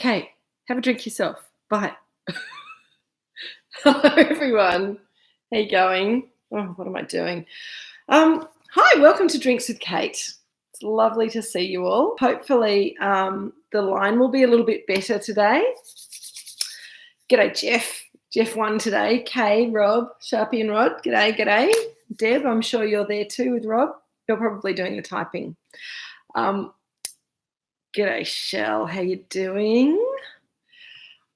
Kate, have a drink yourself. Bye. Hello, everyone. How you going? Oh, what am I doing? Hi, welcome to Drinks with Kate. It's lovely to see you all. Hopefully, the line will be a little bit better today. G'day, Jeff. Jeff won today. Kay, Rob, Sharpie and Rod. G'day, g'day. Deb, I'm sure you're there too with Rob. You're probably doing the typing. G'day, Shell. How you doing?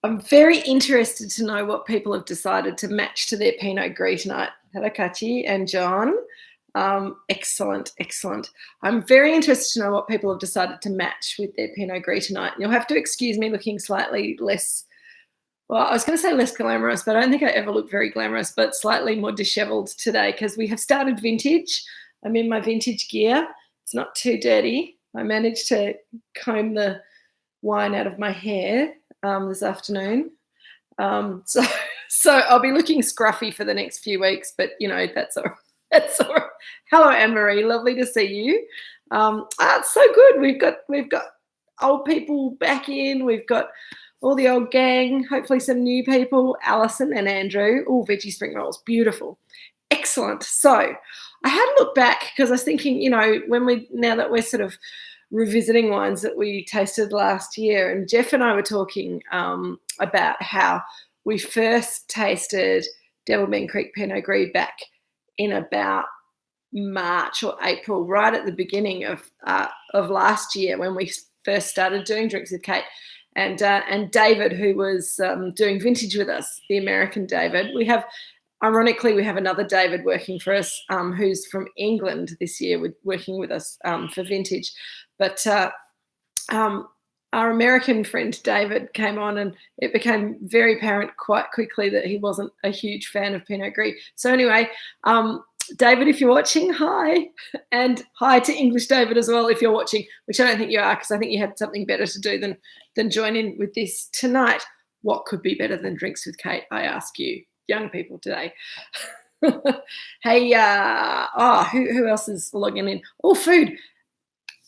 I'm very interested to know what people have decided to match to their Pinot Gris tonight. Hello, Kachi and John. Excellent, excellent. I'm very interested to know what people have decided to match with their Pinot Gris tonight. You'll have to excuse me looking slightly less, well, I was going to say less glamorous, but I don't think I ever look very glamorous, but slightly more disheveled today because we have started vintage. I'm in my vintage gear. It's not too dirty. I managed to comb the wine out of my hair this afternoon. So I'll be looking scruffy for the next few weeks, but, you know, that's all right. That's all right. Hello, Anne-Marie. Lovely to see you. It's so good. We've got old people back in. We've got all the old gang, hopefully some new people, Alison and Andrew. All veggie spring rolls. Beautiful. Excellent. So I had a look back because I was thinking, you know, now that we're sort of revisiting wines that we tasted last year, and Jeff and I were talking about how we first tasted Devil Bean Creek Pinot Gris back in about March or April, right at the beginning of last year when we first started doing Drinks with Kate. And David, who was doing vintage with us, the American David. Ironically, we have another David working for us who's from England this year, working with us for vintage. But our American friend David came on, and it became very apparent quite quickly that he wasn't a huge fan of Pinot Gris. So anyway, David, if you're watching, hi. And hi to English David as well if you're watching, which I don't think you are because I think you had something better to do than join in with this tonight. What could be better than Drinks with Kate, I ask you, young people today. Hey, who else is logging in? Oh, food.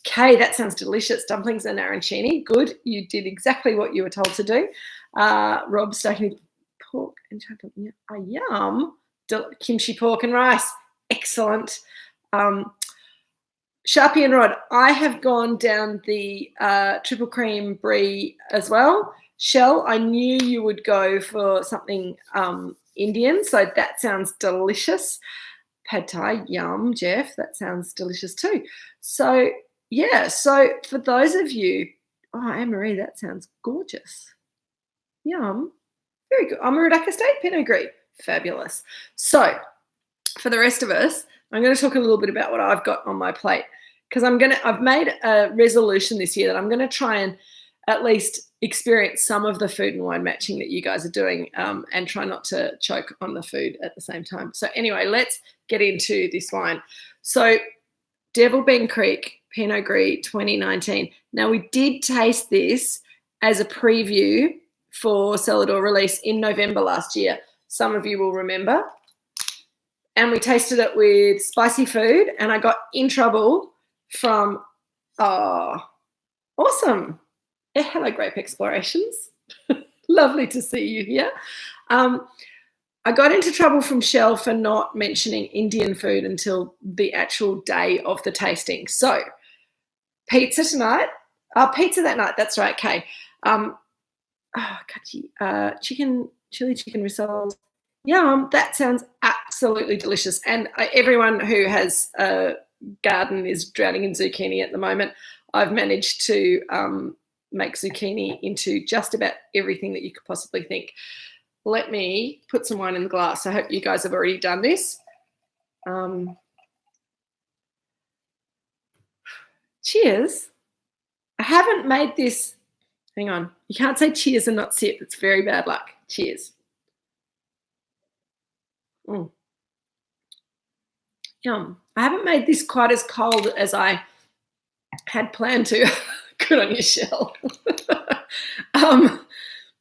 Kay, that sounds delicious. Dumplings and arancini. Good. You did exactly what you were told to do. Rob staking pork and chocolate. Yum. Kimchi pork and rice. Excellent. Sharpie and Rod, I have gone down the triple cream brie as well. Shell, I knew you would go for something Indian, so that sounds delicious. Pad Thai, yum, Jeff, that sounds delicious too. So, yeah, so for those of you, Anne-Marie, that sounds gorgeous. Yum, very good. Moorooduc Estate Pinot Gris, fabulous. So for the rest of us, I'm going to talk a little bit about what I've got on my plate because I've made a resolution this year that I'm going to try and at least experience some of the food and wine matching that you guys are doing and try not to choke on the food at the same time. So anyway, let's get into this wine. So Devil Bean Creek Pinot Gris 2019. Now, we did taste this as a preview for Celador release in November last year. Some of you will remember. And we tasted it with spicy food, and I got in trouble from, awesome. Hello, Grape Explorations. Lovely to see you here. I got into trouble from Shell for not mentioning Indian food until the actual day of the tasting. So, pizza tonight. Pizza that night. That's right, Kay. Chili chicken rissoles. Yum. That sounds absolutely delicious. And everyone who has a garden is drowning in zucchini at the moment. I've managed to make zucchini into just about everything that you could possibly think. Let me put some wine in the glass. I hope you guys have already done this. Cheers. I haven't made this. Hang on. You can't say cheers and not sip. It's very bad luck. Cheers. Yum. I haven't made this quite as cold as I had planned to. Good on you, Shell. I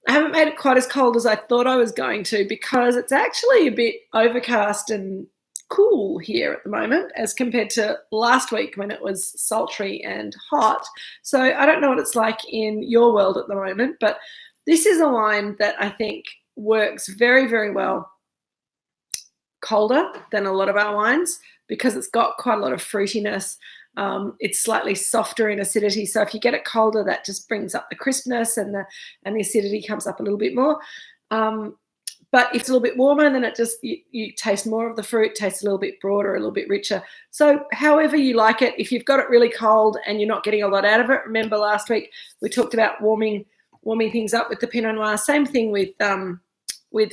haven't made it quite as cold as I thought I was going to because it's actually a bit overcast and cool here at the moment as compared to last week when it was sultry and hot. So I don't know what it's like in your world at the moment, but this is a wine that I think works very, very well colder than a lot of our wines because it's got quite a lot of fruitiness. It's slightly softer in acidity. So if you get it colder, that just brings up the crispness and the acidity comes up a little bit more. But if it's a little bit warmer, then it just, you taste more of the fruit, tastes a little bit broader, a little bit richer. So however you like it, if you've got it really cold and you're not getting a lot out of it, remember last week we talked about warming things up with the Pinot Noir. Same thing with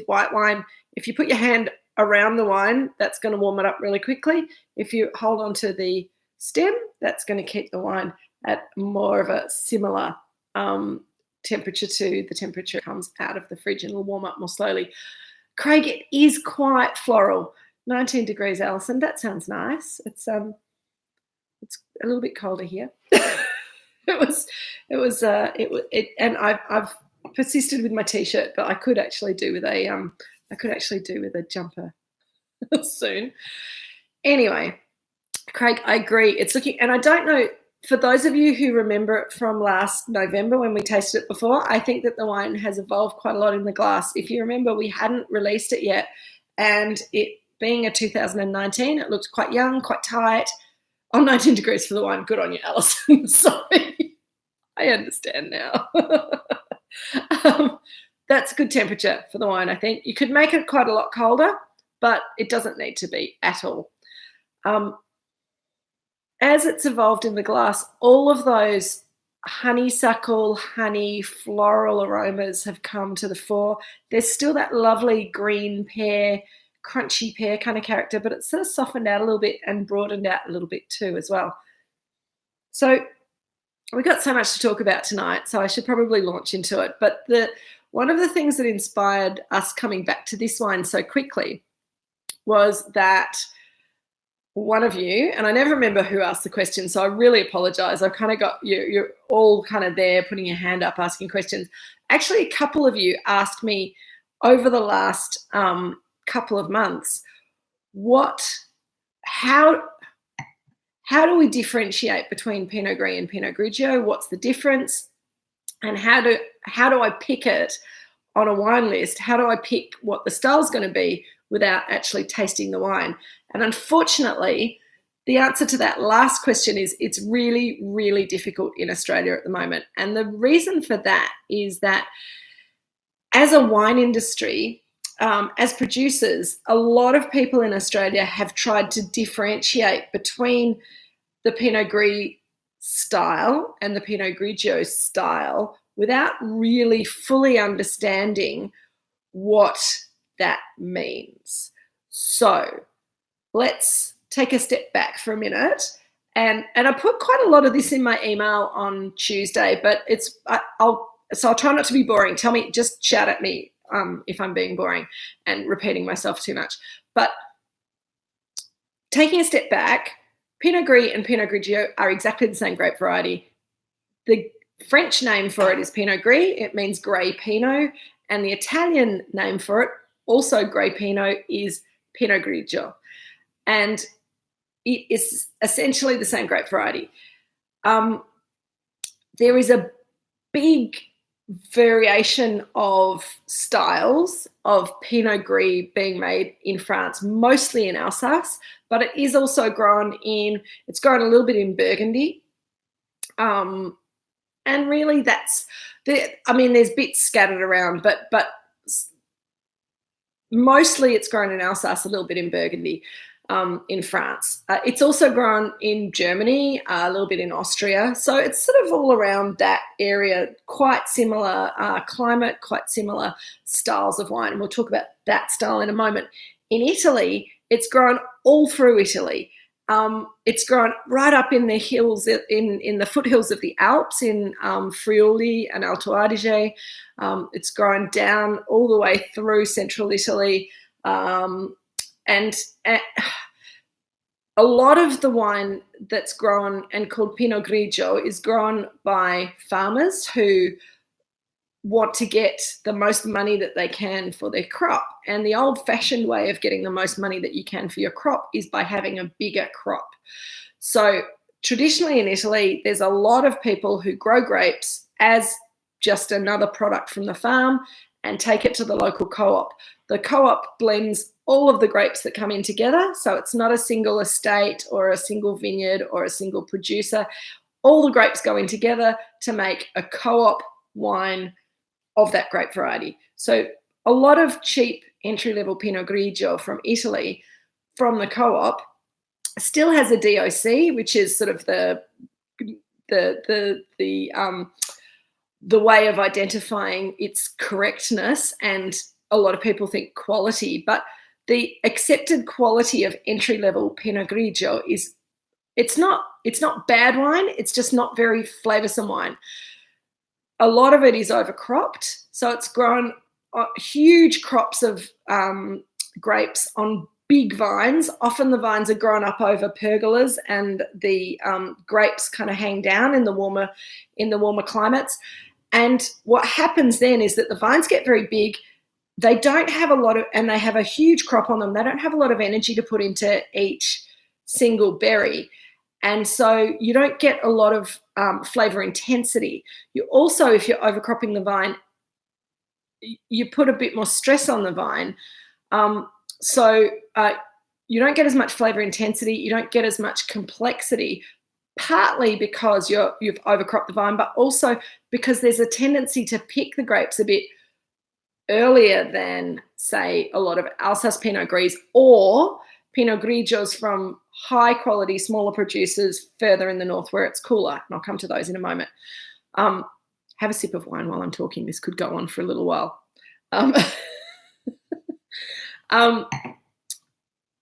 white wine. If you put your hand around the wine, that's going to warm it up really quickly. If you hold on to the stem, that's going to keep the wine at more of a similar temperature to the temperature it comes out of the fridge, and it'll warm up more slowly. Craig, it is quite floral. 19 degrees, Alison. That sounds nice. It's a little bit colder here. And I've persisted with my t-shirt, but I could actually do with a jumper soon. Anyway, Craig, I agree. It's looking, and I don't know, for those of you who remember it from last November when we tasted it before, I think that the wine has evolved quite a lot in the glass. If you remember, we hadn't released it yet, and it being a 2019, it looked quite young, quite tight. Oh, 19 degrees for the wine. Good on you, Alison. Sorry. I understand now. That's a good temperature for the wine, I think. You could make it quite a lot colder, but it doesn't need to be at all. As it's evolved in the glass, all of those honeysuckle, honey, floral aromas have come to the fore. There's still that lovely green pear, crunchy pear kind of character, but it's sort of softened out a little bit and broadened out a little bit too as well. So we've got so much to talk about tonight, so I should probably launch into it. But one of the things that inspired us coming back to this wine so quickly was that one of you, and I never remember who asked the question, so I really apologise. I've kind of got you're all kind of there putting your hand up asking questions. Actually, a couple of you asked me over the last couple of months, how do we differentiate between Pinot Gris and Pinot Grigio? What's the difference? And how do I pick it on a wine list? How do I pick what the style's going to be without actually tasting the wine? And unfortunately, the answer to that last question is it's really, really difficult in Australia at the moment. And the reason for that is that as a wine industry, as producers, a lot of people in Australia have tried to differentiate between the Pinot Gris style and the Pinot Grigio style without really fully understanding what that means. So let's take a step back for a minute. And I put quite a lot of this in my email on Tuesday, but I'll try not to be boring. Tell me, just shout at me if I'm being boring and repeating myself too much. But taking a step back, Pinot Gris and Pinot Grigio are exactly the same grape variety. The French name for it is Pinot Gris. It means grey Pinot. And the Italian name for it, also grey Pinot, is Pinot Grigio. And it is essentially the same grape variety. There is a big variation of styles of Pinot Gris being made in France, mostly in Alsace, but it is also grown a little bit in Burgundy. And really there's bits scattered around, but mostly it's grown in Alsace, a little bit in Burgundy. In France. It's also grown in Germany, a little bit in Austria. So it's sort of all around that area, quite similar climate, quite similar styles of wine. And we'll talk about that style in a moment. In Italy, it's grown all through Italy. It's grown right up in the hills, in the foothills of the Alps, in Friuli and Alto Adige. It's grown down all the way through central Italy. And a lot of the wine that's grown and called Pinot Grigio is grown by farmers who want to get the most money that they can for their crop. And the old-fashioned way of getting the most money that you can for your crop is by having a bigger crop. So traditionally in Italy, there's a lot of people who grow grapes as just another product from the farm and take it to the local co-op. The co-op blends all of the grapes that come in together. So it's not a single estate or a single vineyard or a single producer. All the grapes go in together to make a co-op wine of that grape variety. So a lot of cheap entry-level Pinot Grigio from Italy from the co-op still has a DOC, which is sort of the way of identifying its correctness, and a lot of people think quality. But the accepted quality of entry-level Pinot Grigio is it's not bad wine, it's just not very flavoursome wine. A lot of it is overcropped, so it's grown huge crops of grapes on big vines. Often the vines are grown up over pergolas, and the grapes kind of hang down in the warmer climates. And what happens then is that the vines get very big. They don't have a lot of, and they have a huge crop on them. They don't have a lot of energy to put into each single berry. And so you don't get a lot of flavour intensity. You also, if you're overcropping the vine, you put a bit more stress on the vine. So you don't get as much flavour intensity. You don't get as much complexity, partly because you've overcropped the vine, but also because there's a tendency to pick the grapes a bit earlier than, say, a lot of Alsace Pinot Gris or Pinot Grigios from high-quality, smaller producers further in the north where it's cooler. And I'll come to those in a moment. Have a sip of wine while I'm talking. This could go on for a little while.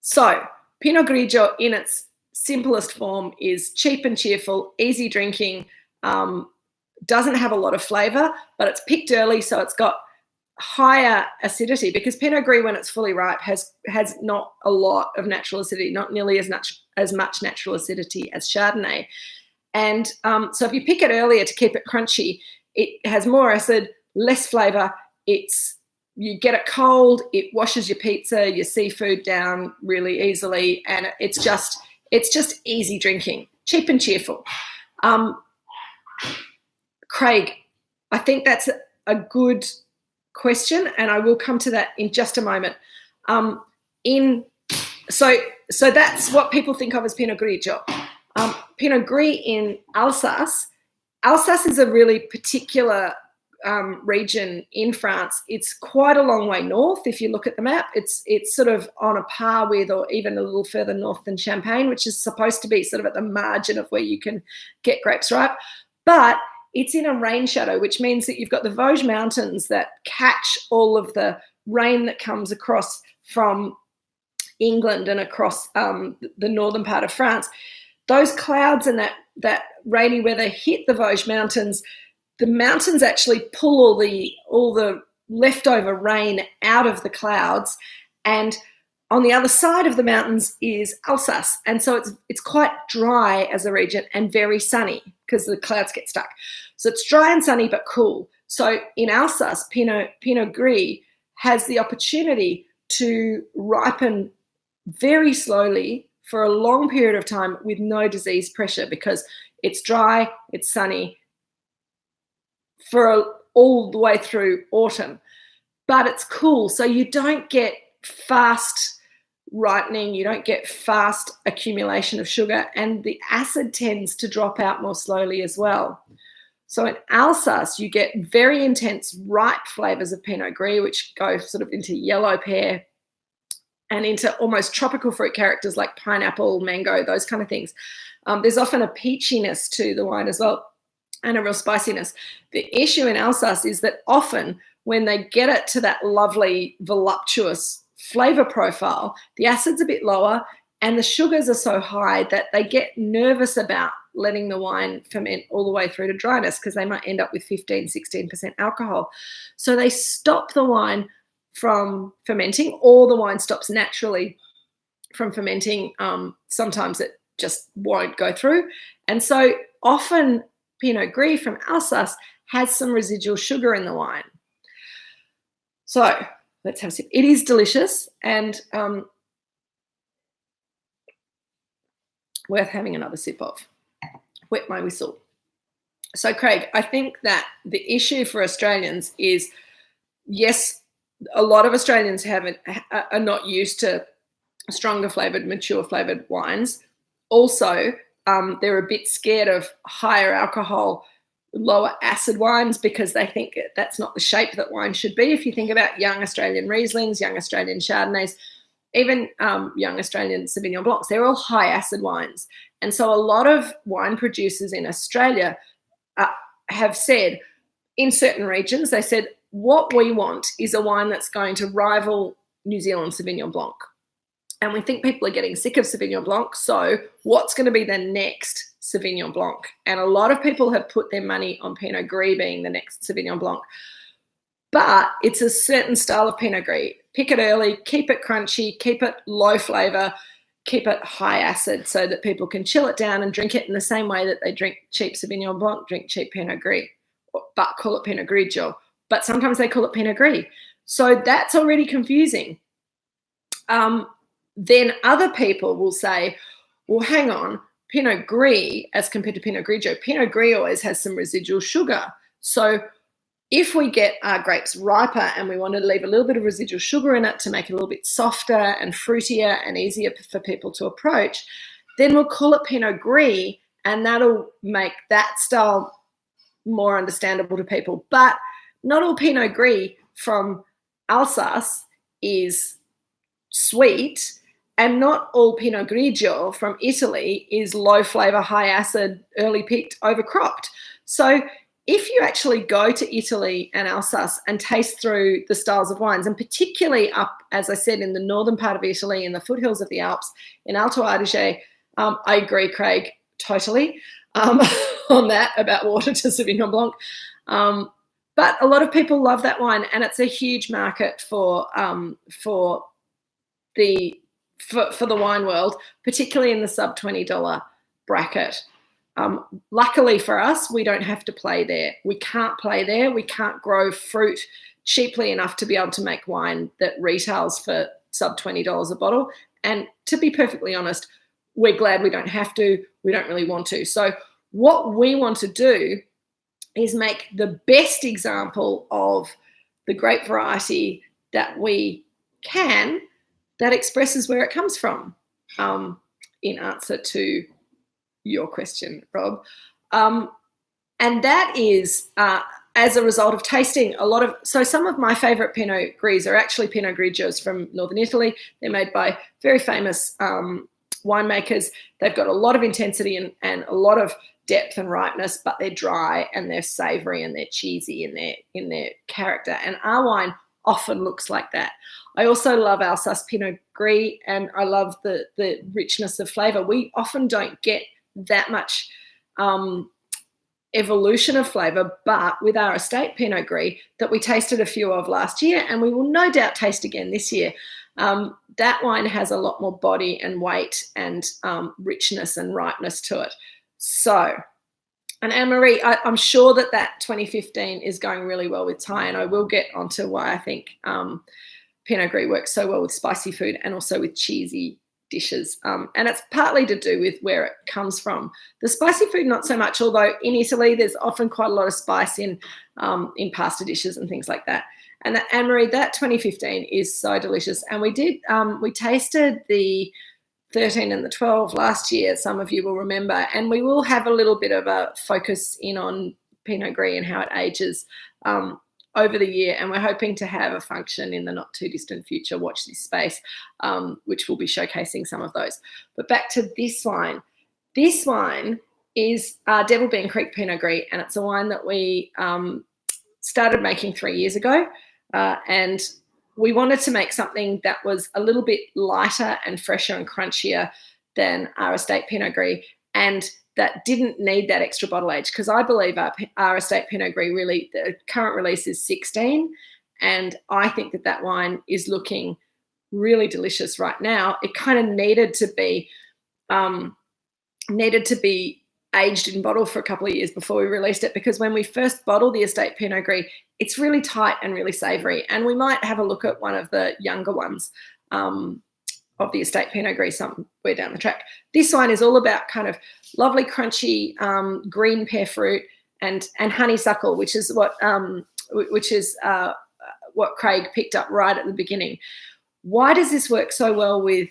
So Pinot Grigio in its simplest form is cheap and cheerful, easy drinking, doesn't have a lot of flavour, but it's picked early, so it's got higher acidity, because Pinot Gris, when it's fully ripe, has not a lot of natural acidity, not nearly as much natural acidity as Chardonnay. And so if you pick it earlier to keep it crunchy, it has more acid, less flavour. You get it cold, it washes your pizza, your seafood down really easily, and it's just easy drinking, cheap and cheerful. Craig, I think that's a good question, and I will come to that in just a moment. So that's what people think of as Pinot Grigio. Pinot Gris in Alsace. Alsace is a really particular region in France. It's quite a long way north. If you look at the map, it's sort of on a par with, or even a little further north than Champagne, which is supposed to be sort of at the margin of where you can get grapes ripe. But it's in a rain shadow, which means that you've got the Vosges Mountains that catch all of the rain that comes across from England and across the northern part of France. Those clouds and that rainy weather hit the Vosges Mountains. The mountains actually pull all the leftover rain out of the clouds, and on the other side of the mountains is Alsace, and so it's quite dry as a region and very sunny because the clouds get stuck. So it's dry and sunny but cool. So in Alsace, Pinot Gris has the opportunity to ripen very slowly for a long period of time with no disease pressure, because it's dry, it's sunny for all the way through autumn, but it's cool. So you don't get fast ripening, you don't get fast accumulation of sugar, and the acid tends to drop out more slowly as well. So in Alsace, you get very intense ripe flavours of Pinot Gris, which go sort of into yellow pear and into almost tropical fruit characters like pineapple, mango, those kind of things. There's often a peachiness to the wine as well, and a real spiciness. The issue in Alsace is that often when they get it to that lovely, voluptuous flavour profile, the acid's a bit lower and the sugars are so high that they get nervous about letting the wine ferment all the way through to dryness, because they might end up with 15-16% alcohol. So they stop the wine from fermenting, or the wine stops naturally from fermenting. Sometimes it just won't go through. And so often Pinot Gris from Alsace has some residual sugar in the wine. So let's have a sip. It is delicious and worth having another sip of. Wet my whistle. So Craig, I think that the issue for Australians is, yes, a lot of Australians are not used to stronger flavoured, mature flavoured wines. Also, they're a bit scared of higher alcohol, lower acid wines because they think that's not the shape that wine should be. If you think about young Australian Rieslings, young Australian Chardonnays, even young Australian Sauvignon Blancs, they're all high acid wines. And so a lot of wine producers in Australia have said, in certain regions, they said, what we want is a wine that's going to rival New Zealand Sauvignon Blanc. And we think people are getting sick of Sauvignon Blanc, so what's going to be the next Sauvignon Blanc? And a lot of people have put their money on Pinot Gris being the next Sauvignon Blanc. But it's a certain style of Pinot Gris. Pick it early, keep it crunchy, keep it low flavour, keep it high acid so that people can chill it down and drink it in the same way that they drink cheap Sauvignon Blanc, drink cheap Pinot Gris, but call it Pinot Grigio. But sometimes they call it Pinot Gris. So that's already confusing. Then other people will say, well, hang on, Pinot Gris as compared to Pinot Grigio, Pinot Gris always has some residual sugar. So if we get our grapes riper and we want to leave a little bit of residual sugar in it to make it a little bit softer and fruitier and easier for people to approach, then we'll call it Pinot Gris, and that'll make that style more understandable to people. But not all Pinot Gris from Alsace is sweet, and not all Pinot Grigio from Italy is low flavour, high acid, early picked, overcropped. So if you actually go to Italy and Alsace and taste through the styles of wines, and particularly up, as I said, in the northern part of Italy, in the foothills of the Alps, in Alto Adige, I agree, Craig, totally on that about water to Sauvignon Blanc. But a lot of people love that wine, and it's a huge market for the wine world, particularly in the sub $20 bracket. Luckily for us, we don't have to play there. We can't play there. We can't grow fruit cheaply enough to be able to make wine that retails for sub $20 a bottle. And to be perfectly honest, we're glad we don't have to. We don't really want to. So what we want to do is make the best example of the grape variety that we can that expresses where it comes from, in answer to your question, Rob. And that is as a result of tasting so some of my favourite Pinot Gris are actually Pinot Grigios from northern Italy. They're made by very famous winemakers. They've got a lot of intensity and a lot of depth and ripeness, but they're dry and they're savoury and they're cheesy in their character. And our wine often looks like that. I also love Alsace Pinot Gris, and I love the richness of flavour. We often don't get that much evolution of flavour, but with our estate Pinot Gris that we tasted a few of last year, and we will no doubt taste again this year, that wine has a lot more body and weight and richness and ripeness to it. So, and Anne-Marie, I'm sure that 2015 is going really well with Thai, and I will get onto why I think Pinot Gris works so well with spicy food and also with cheesy dishes. And it's partly to do with where it comes from. The spicy food, not so much, although in Italy there's often quite a lot of spice in pasta dishes and things like that. And Anne-Marie, that 2015 is so delicious. And we tasted the 13 and the 12 last year, some of you will remember, and we will have a little bit of a focus in on Pinot Gris and how it ages over the year, and we're hoping to have a function in the not too distant future, watch this space, which will be showcasing some of those. But back to this wine. This wine is Devil Bean Creek Pinot Gris, and it's a wine that we started making 3 years ago, and we wanted to make something that was a little bit lighter and fresher and crunchier than our estate Pinot Gris, and that didn't need that extra bottle age, because I believe our estate Pinot Gris, really, the current release is 16, and I think that wine is looking really delicious right now. It kind of needed to be aged in bottle for a couple of years before we released it, because when we first bottled the estate Pinot Gris, it's really tight and really savoury. And we might have a look at one of the younger ones of the estate Pinot Gris somewhere down the track. This wine is all about kind of lovely, crunchy green pear fruit and honeysuckle, which is what Craig picked up right at the beginning. Why does this work so well with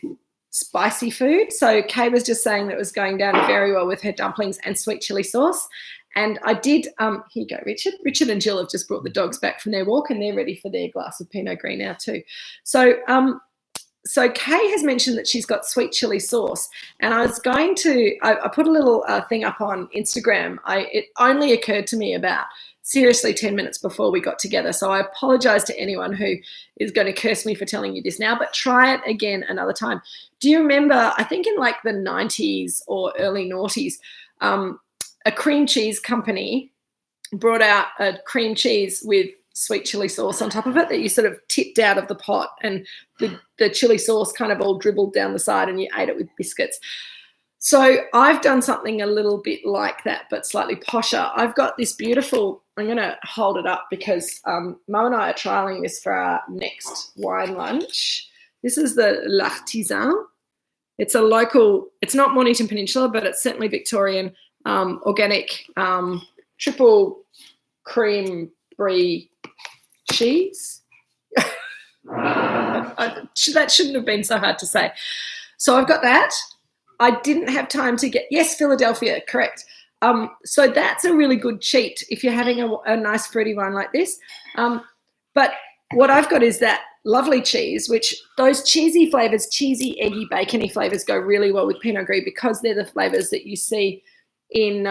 spicy food? So Kay was just saying that it was going down very well with her dumplings and sweet chili sauce. And I did, here you go, Richard. Richard and Jill have just brought the dogs back from their walk and they're ready for their glass of Pinot Gris now too. So Kay has mentioned that she's got sweet chili sauce, and I was going to, I put a little thing up on Instagram. It only occurred to me about seriously 10 minutes before we got together. So I apologize to anyone who is going to curse me for telling you this now, but try it again another time. Do you remember, I think in like the 90s or early noughties, a cream cheese company brought out a cream cheese with sweet chili sauce on top of it that you sort of tipped out of the pot, and the chili sauce kind of all dribbled down the side and you ate it with biscuits. So I've done something a little bit like that, but slightly posher. I've got this beautiful, I'm going to hold it up because Mum and I are trialling this for our next wine lunch. This is the L'Artisan. It's a local, it's not Mornington Peninsula, but it's certainly Victorian, organic, triple cream brie cheese. That shouldn't have been so hard to say. So I've got that. I didn't have time to get, yes, Philadelphia, correct. So that's a really good cheat if you're having a nice fruity wine like this. But what I've got is that lovely cheese, which those cheesy flavours, cheesy, eggy, bacony flavours go really well with Pinot Gris because they're the flavours that you see in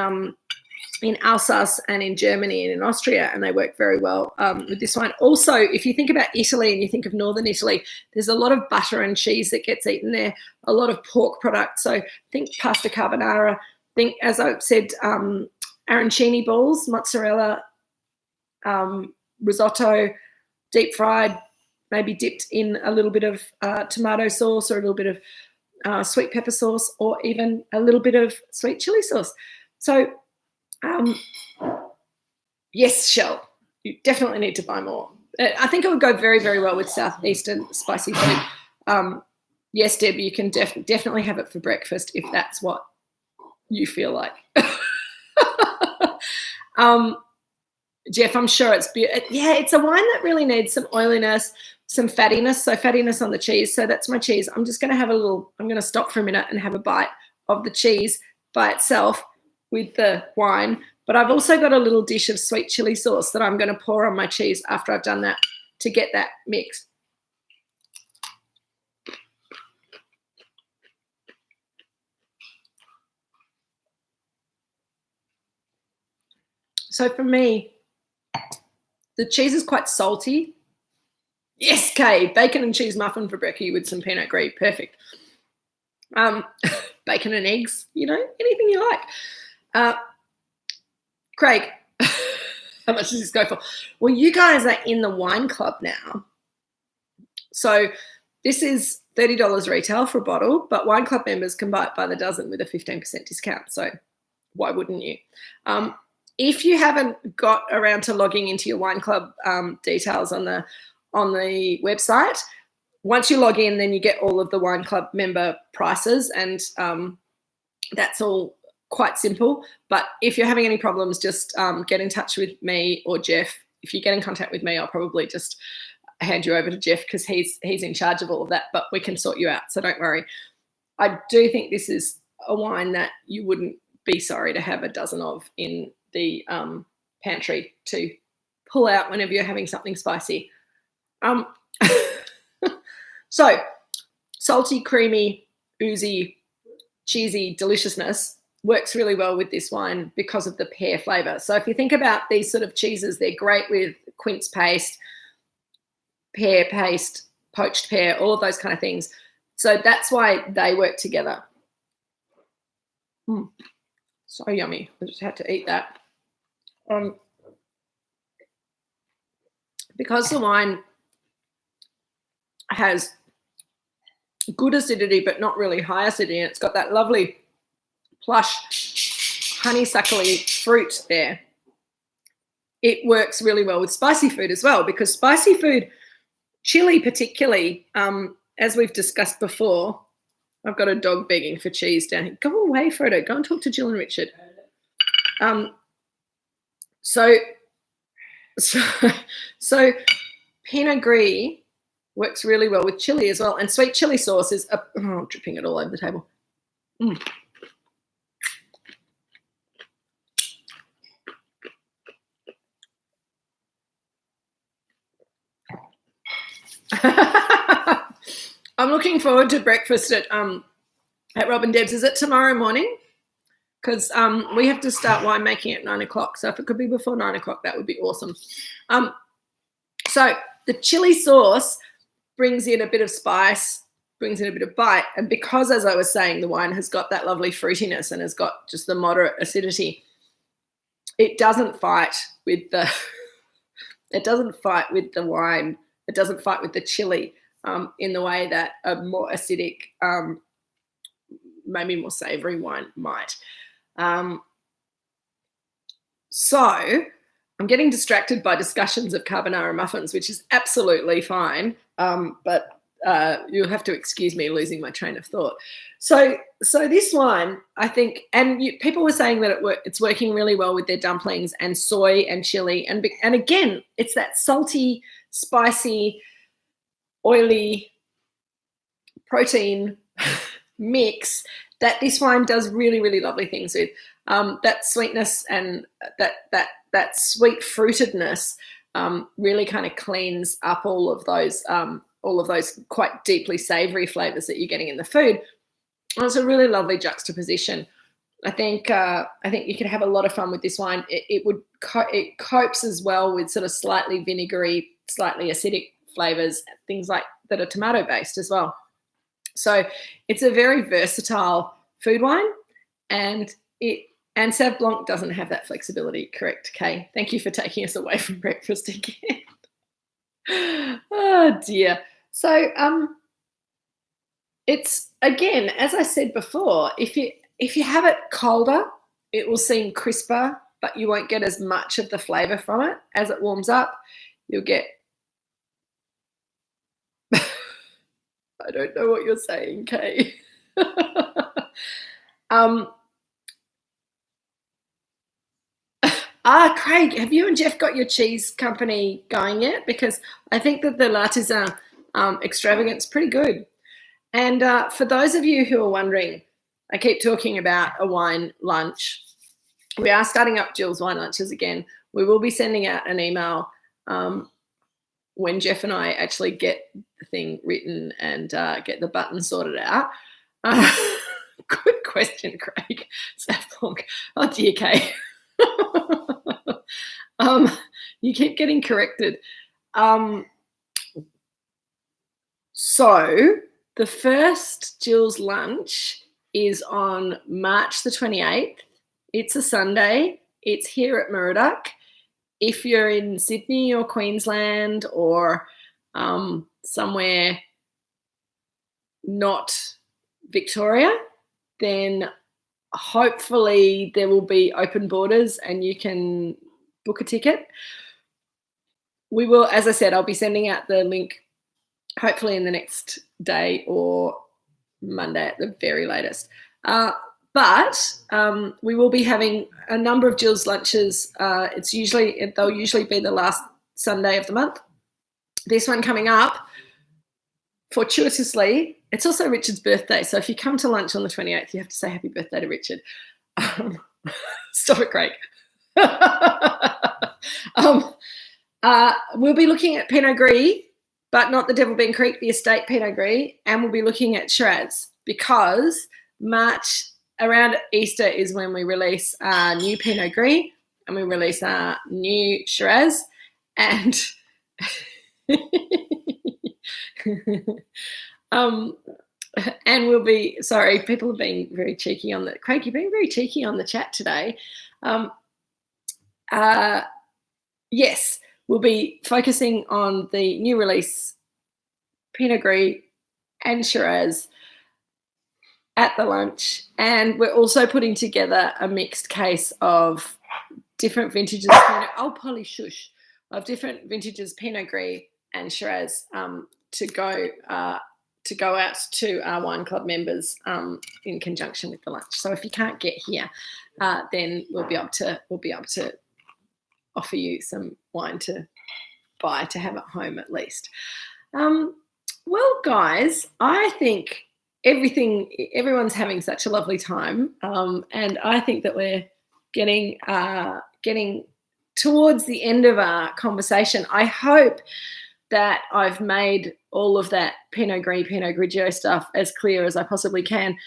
Alsace and in Germany and in Austria, and they work very well with this wine. Also, if you think about Italy and you think of northern Italy, there's a lot of butter and cheese that gets eaten there, a lot of pork products. So think pasta carbonara, think, as I've said, arancini balls, mozzarella, risotto, deep fried, maybe dipped in a little bit of tomato sauce or a little bit of sweet pepper sauce, or even a little bit of sweet chili sauce. So yes, Shell, you definitely need to buy more. I think it would go very, very well with southeastern spicy food. Yes, Deb, you can definitely have it for breakfast if that's what you feel like. Jeff, I'm sure it's beautiful. Yeah, it's a wine that really needs some oiliness, some fattiness, so fattiness on the cheese. So that's my cheese. I'm just going to have I'm going to stop for a minute and have a bite of the cheese by itself with the wine. But I've also got a little dish of sweet chili sauce that I'm going to pour on my cheese after I've done that to get that mix. So for me, the cheese is quite salty. Yes, Kay, bacon and cheese muffin for brekkie with some Pinot Gris, perfect. Bacon and eggs, you know, anything you like. Craig, how much does this go for? Well, you guys are in the wine club now. So this is $30 retail for a bottle, but wine club members can buy it by the dozen with a 15% discount. So why wouldn't you? If you haven't got around to logging into your wine club details on the website, once you log in, then you get all of the wine club member prices, and that's all quite simple. But if you're having any problems, just get in touch with me or Jeff. If you get in contact with me, I'll probably just hand you over to Jeff because he's in charge of all of that, but we can sort you out, so don't worry. I do think this is a wine that you wouldn't be sorry to have a dozen of in the pantry to pull out whenever you're having something spicy. So salty, creamy, oozy, cheesy deliciousness works really well with this wine because of the pear flavour. So if you think about these sort of cheeses, they're great with quince paste, pear paste, poached pear, all of those kind of things. So that's why they work together. So yummy. I just had to eat that. Because the wine has good acidity but not really high acidity, and it's got that lovely plush honeysuckly fruit there. It works really well with spicy food as well, because spicy food, chili particularly, as we've discussed before. I've got a dog begging for cheese down here. Go away, Frodo. Go and talk to Jill and Richard. So Pinot Gris works really well with chili as well, and sweet chili sauce is dripping it all over the table. I'm looking forward to breakfast at Rob and Deb's. Is it tomorrow morning? Because we have to start winemaking at 9 o'clock. So if it could be before 9 o'clock, that would be awesome. So the chili sauce brings in a bit of spice, brings in a bit of bite. And because, as I was saying, the wine has got that lovely fruitiness and has got just the moderate acidity, it doesn't fight with the wine. It doesn't fight with the chili in the way that a more acidic, maybe more savoury wine might. So I'm getting distracted by discussions of carbonara muffins, which is absolutely fine, but you'll have to excuse me losing my train of thought. So this wine, I think, and people were saying that it's working really well with their dumplings and soy and chili, and again, it's that salty, spicy, oily protein mix that this wine does really, really lovely things with. That sweetness and that sweet fruitedness really kind of cleans up all of those quite deeply savoury flavours that you're getting in the food. And it's a really lovely juxtaposition. I think you could have a lot of fun with this wine. It copes as well with sort of slightly vinegary, slightly acidic flavours, things like that are tomato based as well. So it's a very versatile food wine, and Sauv Blanc doesn't have that flexibility. Correct, Kay? Thank you for taking us away from breakfast again. Oh dear. So it's, again, as I said before, if you have it colder, it will seem crisper, but you won't get as much of the flavour from it. As it warms up, you'll get I don't know what you're saying, Kay. Craig, have you and Jeff got your cheese company going yet? Because I think that the L'Artisan extravagance is pretty good. And for those of you who are wondering, I keep talking about a wine lunch. We are starting up Jill's wine lunches again. We will be sending out an email when Jeff and I actually get the thing written and get the button sorted out. Good question, Craig. Sauv Blanc. Oh, dear, Kay. You keep getting corrected. So the first Jill's lunch is on March the 28th. It's a Sunday. It's here at Moorooduc. If you're in Sydney or Queensland or somewhere not Victoria, then hopefully there will be open borders and you can book a ticket. We will, as I said, I'll be sending out the link hopefully in the next day or Monday at the very latest. But we will be having a number of Jill's lunches. They'll usually be the last Sunday of the month. This one coming up, fortuitously, it's also Richard's birthday. So if you come to lunch on the 28th, you have to say happy birthday to Richard. Stop it, Craig. We'll be looking at Pinot Gris, but not the Devil Bean Creek, the estate Pinot Gris, and we'll be looking at Shiraz, because March around Easter is when we release our new Pinot Gris and we release our new Shiraz, and and we'll be, sorry, people are being very cheeky on the, Craig, you're being very cheeky on the chat today. Yes, we'll be focusing on the new release Pinot Gris and Shiraz at the lunch, and we're also putting together a mixed case of different vintages of different vintages Pinot Gris and Shiraz to go out to our wine club members in conjunction with the lunch. So if you can't get here, then we'll be able to offer you some wine to buy to have at home at least. Well, guys, I think everyone's having such a lovely time, and I think that we're getting towards the end of our conversation. I hope that I've made all of that Pinot Gris, Pinot Grigio stuff as clear as I possibly can.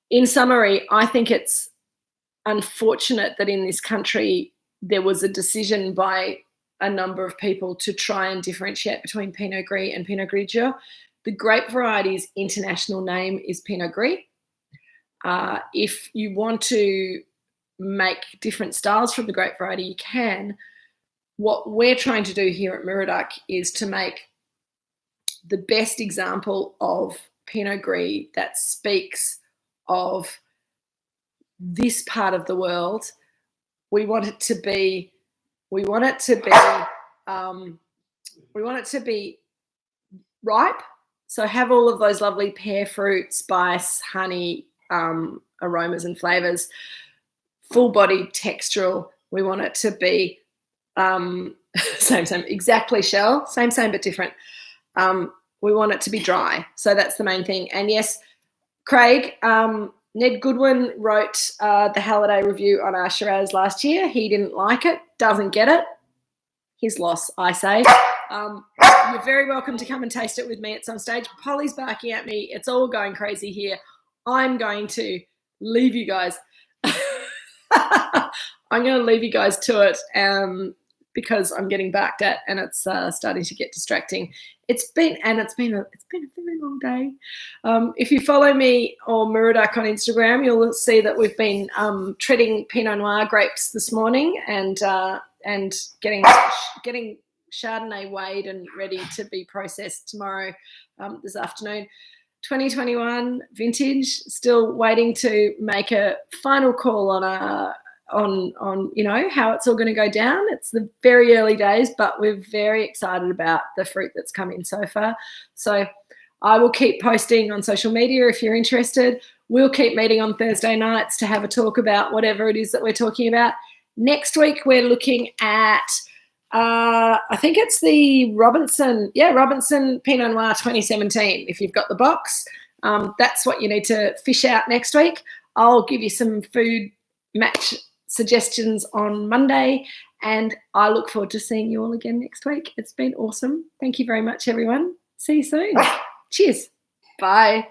In summary, I think it's unfortunate that in this country there was a decision by a number of people to try and differentiate between Pinot Gris and Pinot Grigio. The grape variety's international name is Pinot Gris. If you want to make different styles from the grape variety, you can. What we're trying to do here at Moorooduc is to make the best example of Pinot Gris that speaks of this part of the world. We want it to be ripe. So have all of those lovely pear fruit, spice, honey, aromas and flavours, full-bodied, textural. We want it to be same, exactly, Shell, same but different. We want it to be dry. So that's the main thing. And yes, Craig, Ned Goodwin wrote the Halliday review on our Shiraz last year. He didn't like it, doesn't get it. His loss, I say. You're very welcome to come and taste it with me at some stage. Polly's barking at me. It's all going crazy here. I'm going to leave you guys. I'm going to leave you guys to it because I'm getting backed at and it's starting to get distracting. It's been a very long day. If you follow me or Moorooduc on Instagram, you'll see that we've been treading Pinot Noir grapes this morning and getting Chardonnay weighed and ready to be processed tomorrow, this afternoon. 2021 vintage, still waiting to make a final call on how it's all going to go down. It's the very early days, but we're very excited about the fruit that's come in so far. So I will keep posting on social media if you're interested. We'll keep meeting on Thursday nights to have a talk about whatever it is that we're talking about. Next week we're looking at I think it's the Robinson Pinot Noir 2017. If you've got the box, that's what you need to fish out next week. I'll give you some food match suggestions on Monday, and I look forward to seeing you all again next week. It's been awesome. Thank you very much, everyone. See you soon. Cheers. Bye.